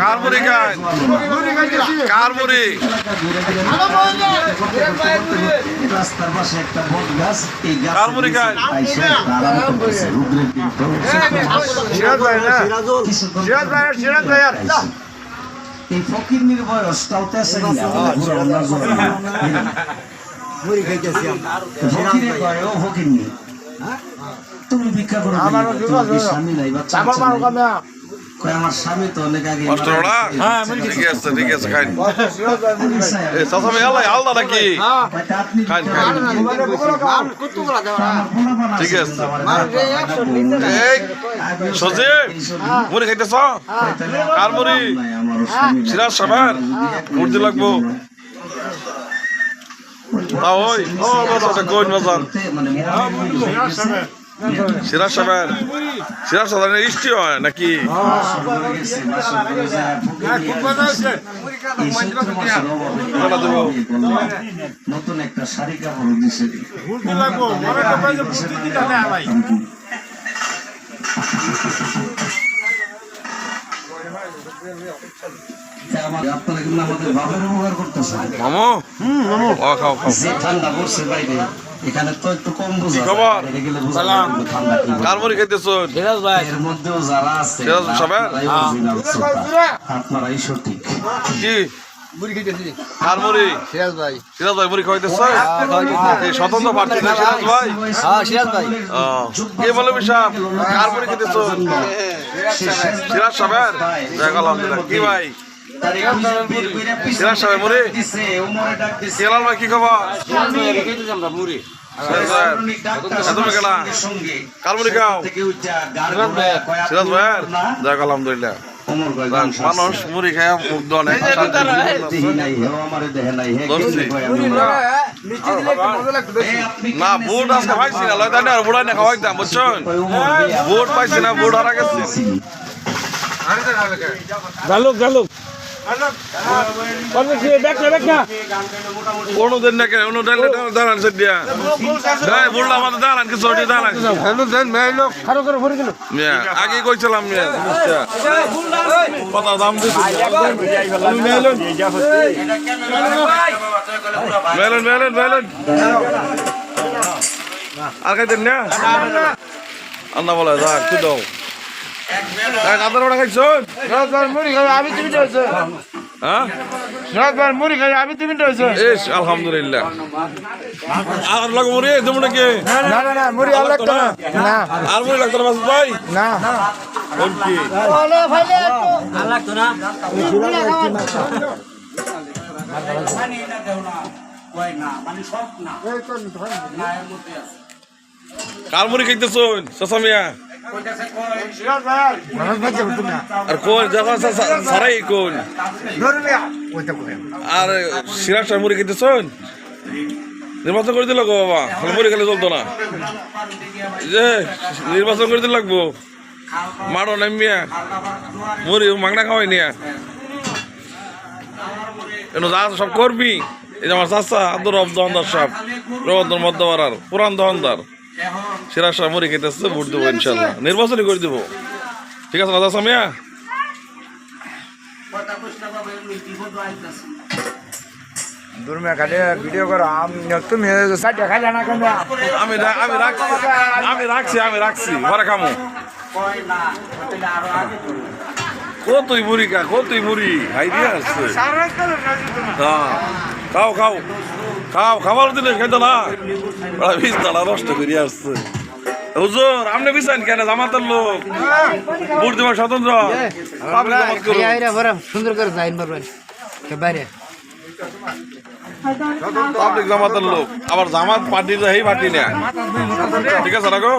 কার মুড়ি খায়? কার মুড়ি? রাস্তার পাশে একটা বট গাছ, এই গাছ কার মুড়ি খায়? এই ফকির বয়সটাও তেসে তুমি ভিক্ষা করো, স্বামী নাই বাচ্চা আমার স্বামী তো অনেক আগে ঠিক আছে ঠিক আছে খাই আলাদা নাকি খাই খাই ঠিক আছে সজীব মুড়ি খাইতেছ কার মুড়ি সিরাজ সাহেবের মুড়ি লাগবো তা ওই ও বাজারটা কোন বাজার সিরাজ সাহেবের সিরাজ সাহেবের ইষ্টি হয় নাকি নতুন একটা শাড়ি কাপড় দিছে আপনারা কিন্তু আমাদের বাবার উপকার করতেছেন মামু খাও খাও ঠান্ডা পড়ছে বাইরে এখানে তো একটু কম বুঝা খবর সালাম কার মুড়ি খাইতেছ সিরাজ ভাই এর মধ্যেও যারা আছে সিরাজ সাহেবের আপনারাই সঠিক কি মুড়ি খাইতেছি কার মুড়ি সিরাজ ভাই সিরাজ ভাই মুড়ি খাইতেছ এই স্বতন্ত্র প্রার্থী না সিরাজ ভাই হ্যাঁ সিরাজ ভাই কে বলে বিষাব কার মুড়ি খাইতেছ সিরাজ সাহেবের দেখালাম কি ভাই সিরাজ সাহেব মুড়ি কেলাল ভাই কি খবর আমরা মুড়ি তুমি কেনা কার মুড়ি খাও সিরাজ ভাইয়ের দেখ আলহামদুলিল্লাহ মানুষ মুড়ি খায় মুগ্ধ অনেক না বুট আজকে পাইছি না লয় তাই বুড়াই না খাওয়াইতাম বুঝছেন বুট পাইছি না বুট হারা গেছি গালুক গালুক কোনোদিন না কেন দাঁড়ান সে দিয়া বুড়লা আমাদের দাঁড়ান কিছু দাঁড়ান আগে কইছিলাম কত দাম দিচ্ছি মেলন মেলন মেলন আর খাইতেন না আন্না বলে যাক তুই দাও আদার ওটা খাইছ মুড়ি খাই আমি তুমি হয়েছে হ্যাঁ মুড়ি খাই আমি তুমি হয়েছে এস আলহামদুলিল্লাহ আর লাগো মুড়ি দেবো নাকি না না না মুড়ি আর লাগতো না না আর মুড়ি লাগতো না মাসুদ ভাই না কোন কি আর লাগতো না কার মুড়ি খাইতেছ সসামিয়া আর কোন যখন সারাই কোন আর সিরাজ মুড়ি খেতেছ নির্বাচন করে দিল গো বাবা খালি মুড়ি খেলে চলতো না যে নির্বাচন করে দিল লাগবো মারো নামিয়া মুড়ি মাংনা খাওয়াই নিয়া যা সব করবি এই যে আমার চাষা আব্দুর রব দহনদার সাহেব রবন্দর মধ্যপাড়ার পুরান দহনদার সিরাজ সাহেব মুড়ি খেতেছে ভোট দেবো ইনশাল্লাহ নির্বাচনই করে দেবো ঠিক আছে রাজা সামিয়া ভিডিও করো তুমি আমি রাখছি ঘরে খামো কতই মুড়ি কতই মুড়ি হাই দিয়ে আসছে হ্যাঁ খাও খাও খাও খাবার দিলে খেতো না বিশ তালা নষ্ট করে আসছে হুজুর আপনি বিচান কেন জামাতের লোক ভোট দেওয়ার স্বতন্ত্র সুন্দর করে যাইন পারবেন বাইরে পাবলিক জামাতের লোক আবার জামাত পার্টি এই পার্টি না ঠিক আছে রাখো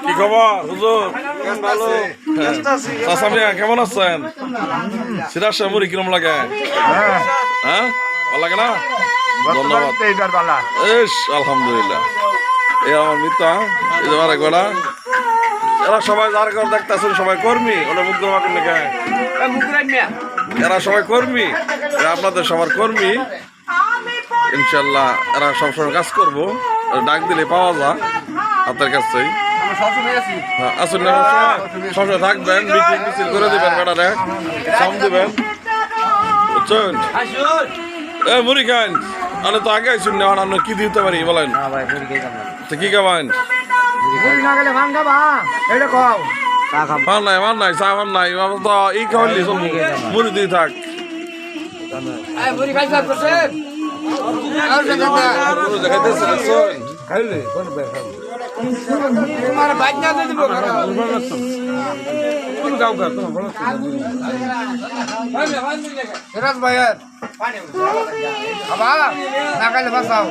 কি খবর হুজুর চাচামিয়া কেমন আছেন সিরাজ সাহেব মুড়ি কিরম লাগে হ্যাঁ ভালো লাগে না ধন্যবাদ এস আলহামদুলিল্লাহ এই আমার মিত্র এই যে আরেকবার এরা সবাই যার ঘর দেখতেছেন সবাই কর্মী ওরা মুগ্ধ মাকেন লেখা এরা সবাই কর্মী আপনাদের সবার কর্মী ইনশাল্লাহ এরা সবসময় কাজ করবো ডাক দিলে পাওয়া যায় আপনার কাছেই হ্যাঁ, আসুন না সবসময় থাকবেন, মিটিং মিছিল করে দিবেন বেটারে, সাম দিবেন, বুঝছেন? এ মুড়ি খান, আমি তো আগে আইসুন না, আমরা কি দিতে পারি বলেন? তো কি খাবেন? মুড়ি না গেলে ভাঙ খাবা এটা খাও মান নাই চা মান নাই, আমরা তো এই খাওয়ালি চলবো, মুড়ি দিয়ে থাক। দেখাইতেছে দেখছেন? সিরাজ ভাইয়ের খাবা না গেলে বাঁচাও